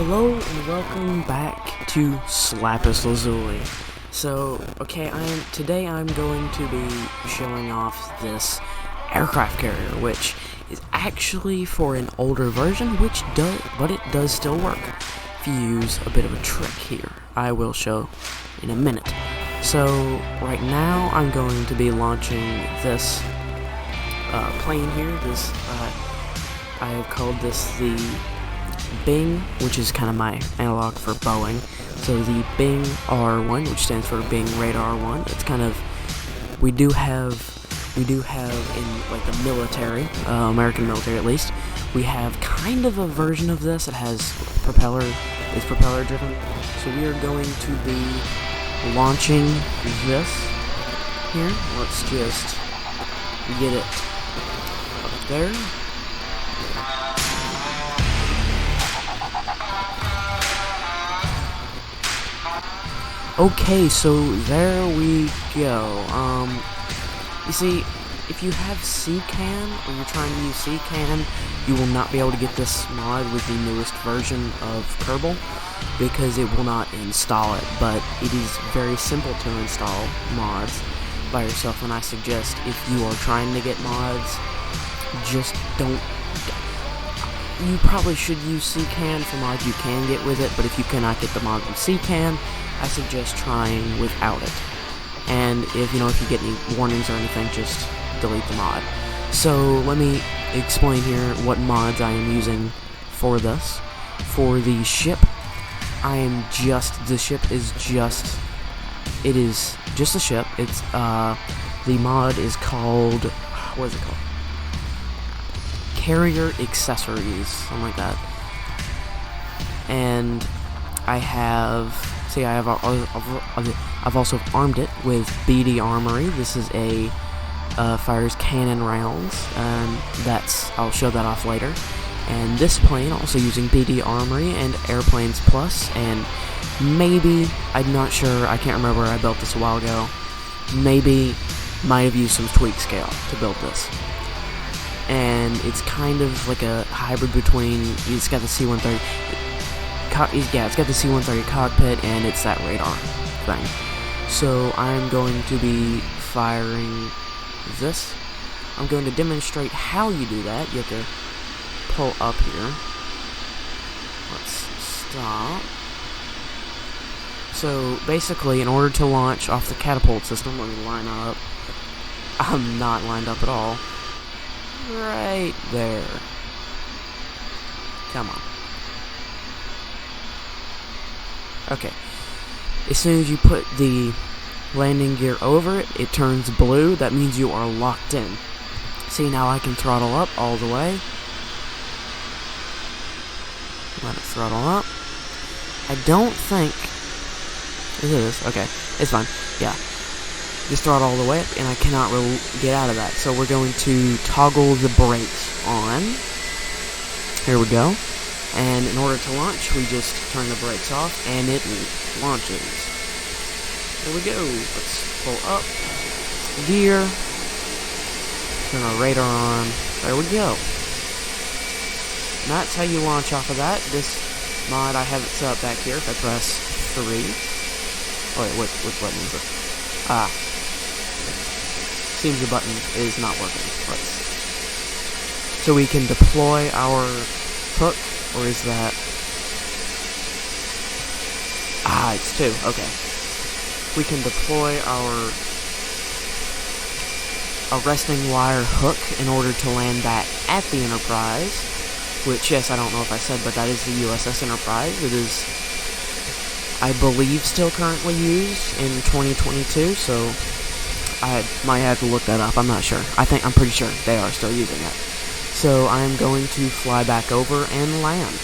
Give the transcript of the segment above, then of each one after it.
Hello and welcome back to Slappus Lazuli. So, today I'm going to be showing off this aircraft carrier, which is actually for an older version, but it does still work if you use a bit of a trick here. I will show in a minute. So, right now I'm going to be launching this plane here. I have called this the Bing, which is kind of my analog for Boeing. So the Bing R1, which stands for Bing Radar 1. It's kind of we do have in like the military, American military at least, we have kind of a version of this. It has propeller driven. So we are going to be launching this here. Let's just get it up there. Okay, so there we go. You see, if you have CCAN, or you're trying to use CCAN, you will not be able to get this mod with the newest version of Kerbal, because it will not install it, but it is very simple to install mods by yourself, and I suggest if you are trying to get mods, just don't. You probably should use CCAN for mods you can get with it, but if you cannot get the mod with CCAN, I suggest trying without it. And if you get any warnings or anything, just delete the mod. So let me explain here what mods I am using for this. For the ship, the ship is just a ship. It's the mod is called, what is it called? Carrier Accessories, something like that. And I've also armed it with BD Armory. This is fires cannon rounds, and I'll show that off later. And this plane also using BD Armory and Airplanes Plus, and maybe, I'm not sure, I can't remember, I built this a while ago, might have used some tweak scale to build this. And it's kind of like a hybrid between, it's got the C-130, it's got the C-130 cockpit, and it's that radar thing. So I'm going to be firing this. I'm going to demonstrate how you do that. You have to pull up here. Let's stop. So basically, in order to launch off the catapult system, let me line up. I'm not lined up at all. Right there. Come on. Okay. As soon as you put the landing gear over it, it turns blue. That means you are locked in. See, now I can throttle up all the way. Let it throttle up. I don't think... Is it this? Okay. It's fine. Yeah. Just throttle all the way up, and I cannot really get out of that. So we're going to toggle the brakes on. Here we go. And in order to launch, we just turn the brakes off, and it launches. There we go. Let's pull up. Gear. Turn our radar on. There we go. And that's how you launch off of that. This mod, I have it set up back here. If I press 3. Oh wait, which button is it? Seems the button is not working. So we can deploy our hook. Or is that... it's 2. Okay. We can deploy our arresting wire hook in order to land back at the Enterprise. Which, yes, I don't know if I said, but that is the USS Enterprise. It is, I believe, still currently used in 2022, so I might have to look that up. I'm not sure. I'm pretty sure they are still using it. So I'm going to fly back over and land.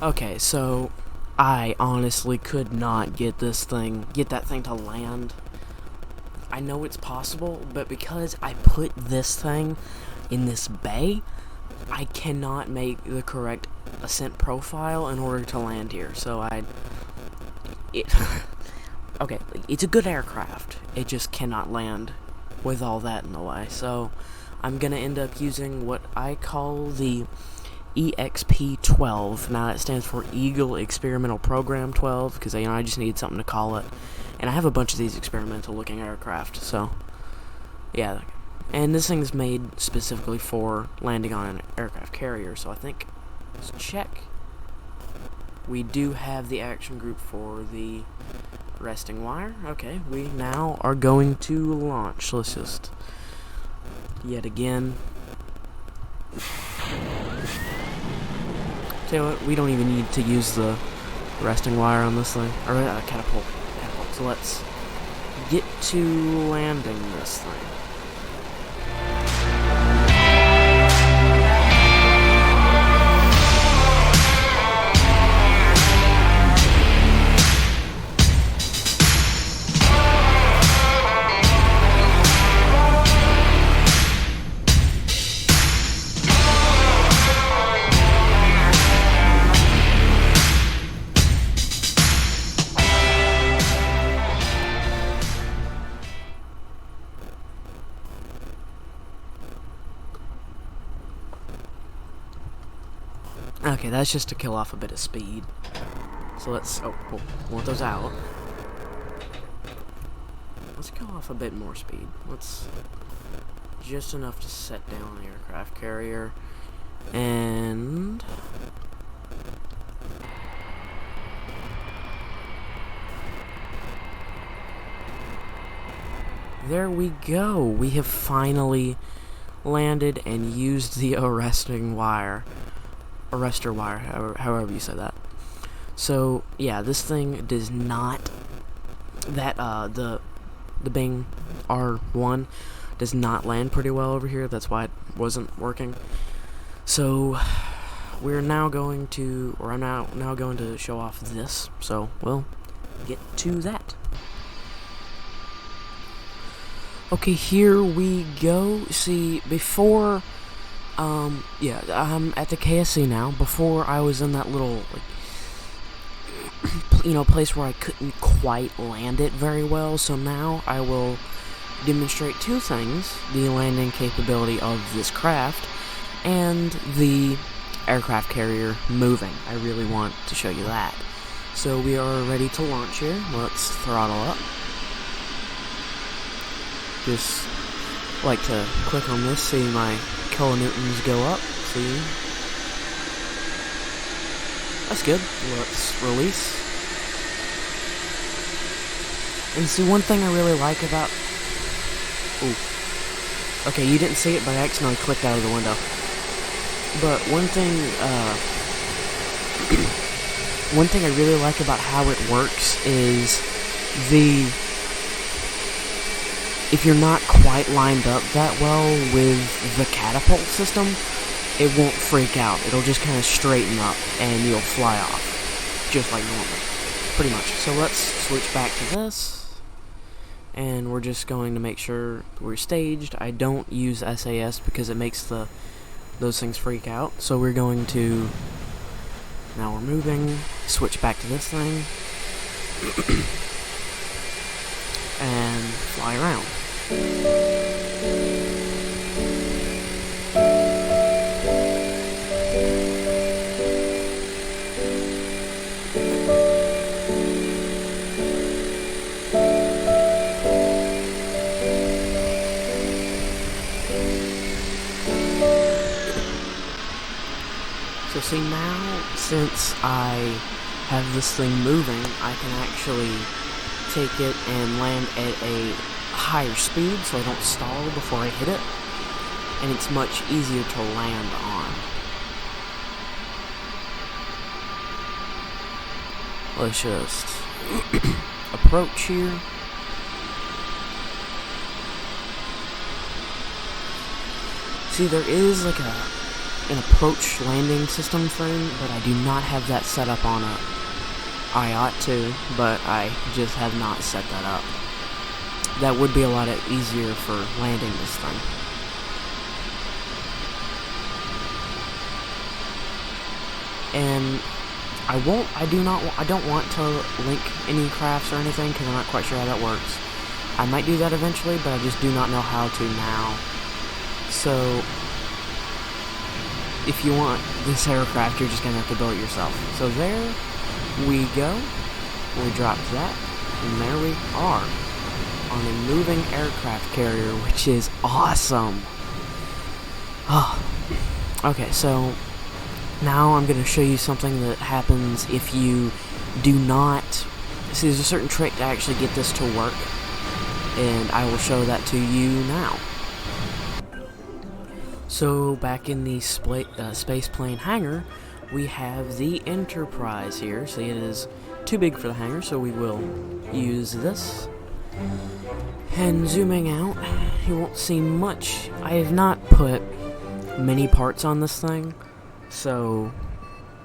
Okay, so I honestly could not get that thing to land. I know it's possible, but because I put this thing in this bay, I cannot make the correct ascent profile in order to land here. So okay, it's a good aircraft. It just cannot land with all that in the way. So I'm gonna end up using what I call the EXP-12. Now that stands for Eagle Experimental Program 12, because I just needed something to call it. And I have a bunch of these experimental looking aircraft, so yeah. And this thing's made specifically for landing on an aircraft carrier, so I think, let's check. We do have the action group for the resting wire. Okay, we now are going to launch. Let's just, yet again. Tell you what, we don't even need to use the resting wire on this thing, or catapult. So let's get to landing this thing. Okay, that's just to kill off a bit of speed. So let's, want those out. Let's kill off a bit more speed. Let's, just enough to set down the aircraft carrier. And there we go. We have finally landed and used the arrestor wire, however you say that. So yeah, this thing does not, the Bing R1 does not land pretty well over here. That's why it wasn't working. So I'm now going to show off this. So we'll get to that. Okay, here we go. See, before yeah, I'm at the KSC now. Before, I was in that little, place where I couldn't quite land it very well. So now I will demonstrate two things: the landing capability of this craft and the aircraft carrier moving. I really want to show you that. So we are ready to launch here. Let's throttle up. Just like to click on this, see my kilonewtons go up. See? That's good. Let's release. And see, one thing I really like about... Ooh. Okay, you didn't see it, but I accidentally clicked out of the window. But one thing I really like about how it works is if you're not quite lined up that well with the catapult system, it won't freak out. It'll just kind of straighten up and you'll fly off just like normal, pretty much. So let's switch back to this, and we're just going to make sure we're staged. I don't use SAS because it makes those things freak out. So we're going to, now we're moving, switch back to this thing, and fly around. So see, now, since I have this thing moving, I can actually take it and land at a higher speed so I don't stall before I hit it, and it's much easier to land on. Let's just... approach here. See, there is like an approach landing system thing, but I do not have that set up on a. I ought to, but I just have not set that up. That would be a lot easier for landing this thing. And I don't want to link any crafts or anything because I'm not quite sure how that works. I might do that eventually, but I just do not know how to now. So, if you want this aircraft, you're just going to have to build it yourself. So there we go. We dropped that, and there we are on a moving aircraft carrier, which is awesome. Oh. Okay, so now I'm going to show you something that happens if you do not... See, there's a certain trick to actually get this to work, and I will show that to you now. So, back in the space plane hangar, we have the Enterprise here. See, it is too big for the hangar, so we will use this. And zooming out, you won't see much. I have not put many parts on this thing, so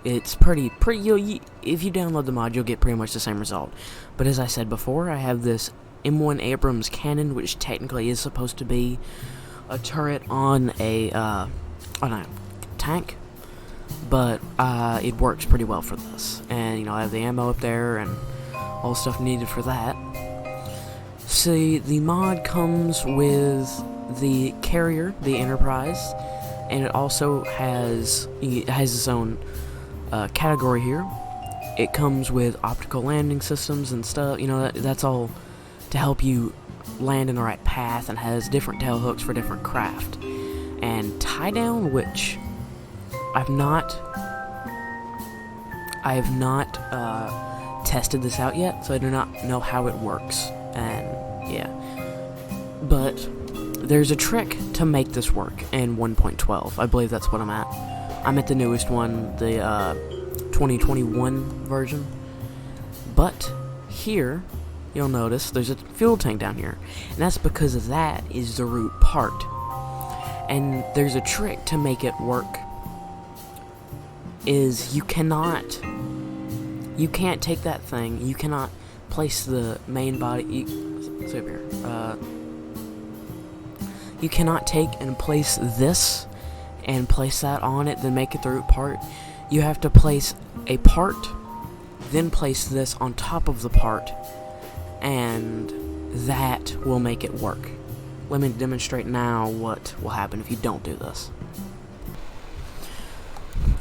it's pretty if you download the mod, you'll get pretty much the same result. But as I said before, I have this M1 Abrams cannon, which technically is supposed to be a turret on a tank, but it works pretty well for this. And, you know, I have the ammo up there and all the stuff needed for that. See, the mod comes with the carrier, the Enterprise, and it also has its own category here. It comes with optical landing systems and stuff. You know, that's all to help you land in the right path, and has different tail hooks for different craft. And tie down, which I have not tested this out yet, so I do not know how it works. And yeah, but there's a trick to make this work in 1.12. I believe that's what I'm at. I'm at the newest one, the 2021 version. But here, you'll notice there's a fuel tank down here, and that's because that is the root part. And there's a trick to make it work. Is you can't take that thing, you cannot place the main body, you cannot take and place this and place that on it, then make it the root part. You have to place a part, then place this on top of the part, and that will make it work. Let me demonstrate now what will happen if you don't do this.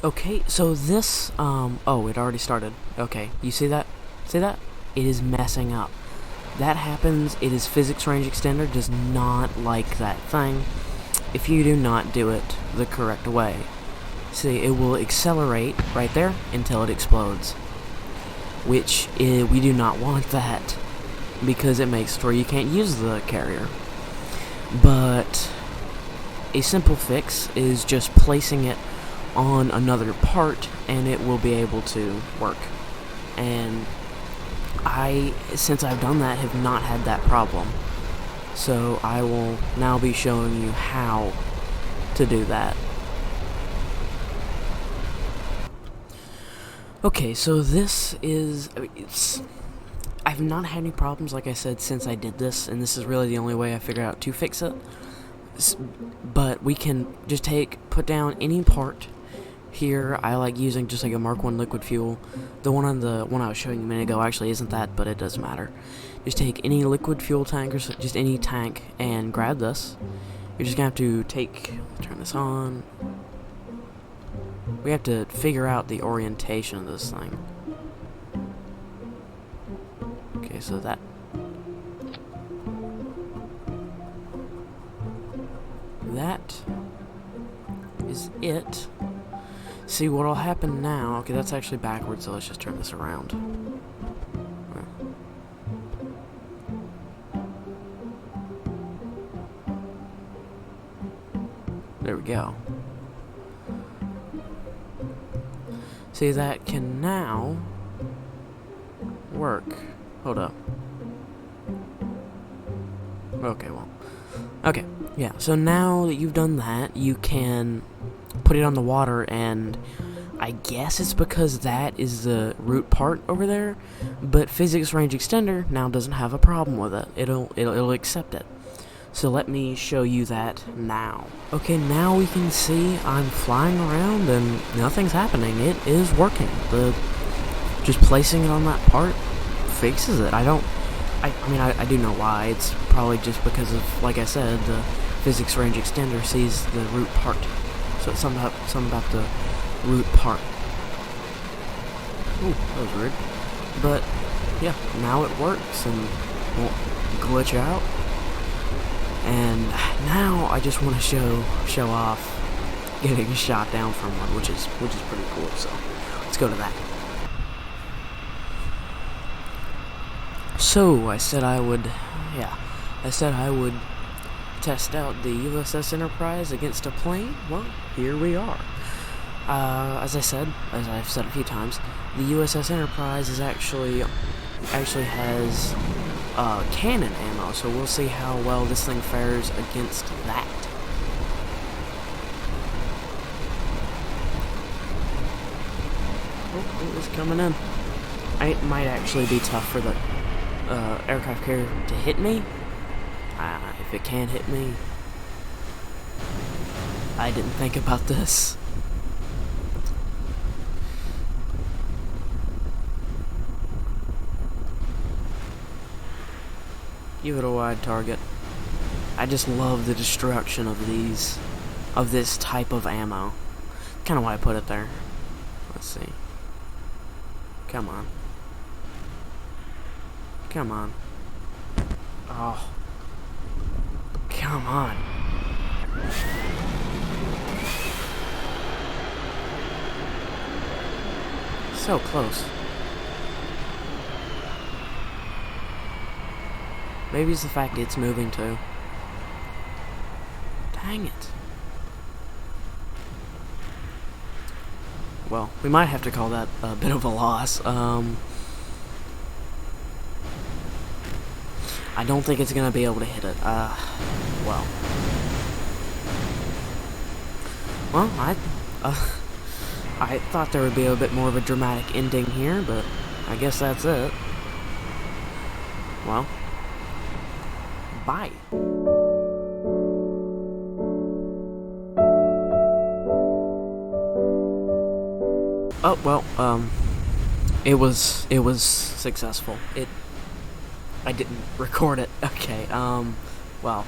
Okay, so this, oh, it already started. Okay, you see that? See that? It is messing up. That happens, it is physics range extender, does not like that thing if you do not do it the correct way. See, it will accelerate right there until it explodes, which we do not want that, because it makes it where you can't use the carrier. But a simple fix is just placing it on another part, and it will be able to work. And since I've done that, have not had that problem. So I will now be showing you how to do that. Okay, so this is, I've not had any problems, like I said, since I did this, and this is really the only way I figured out to fix it. But we can just put down any part. Here, I like using just like a Mark 1 liquid fuel. The one I was showing you a minute ago actually isn't that, but it doesn't matter. Just take any liquid fuel tank, or just any tank, and grab this. You're just gonna have to turn this on. We have to figure out the orientation of this thing. Okay, so that is it. See, what'll happen now... Okay, that's actually backwards, so let's just turn this around. There we go. See, that can now work. Hold up. Okay, well. Okay, yeah, so now that you've done that, you can put it on the water, and I guess it's because that is the root part over there, but Physics Range Extender now doesn't have a problem with it. It'll accept it. So let me show you that now. Okay, now we can see I'm flying around and nothing's happening. It is working. Just placing it on that part fixes it. I mean, I do know why. It's probably just because of, like I said, the Physics Range Extender sees the root part. So it's something about the root part. Ooh, that was weird. But, yeah, now it works and won't glitch out. And now I just want to show off getting shot down from one, which is pretty cool. So let's go to that. So I said I would test out the USS Enterprise against a plane. Well, here we are. As I've said a few times, the USS Enterprise is actually has cannon ammo, so we'll see how well this thing fares against that. Oh, it's coming in. It might actually be tough for the aircraft carrier to hit me. If it can hit me, I didn't think about this. Give it a wide target. I just love the destruction of this type of ammo. Kind of why I put it there. Let's see. Come on. Come on. Oh. Come on. So close. Maybe it's the fact it's moving too. Dang it. Well, we might have to call that a bit of a loss. I don't think it's gonna be able to hit it. Well, I thought there would be a bit more of a dramatic ending here, but I guess that's it. Well, bye. Oh, well, it was successful. I didn't record it. Okay, well,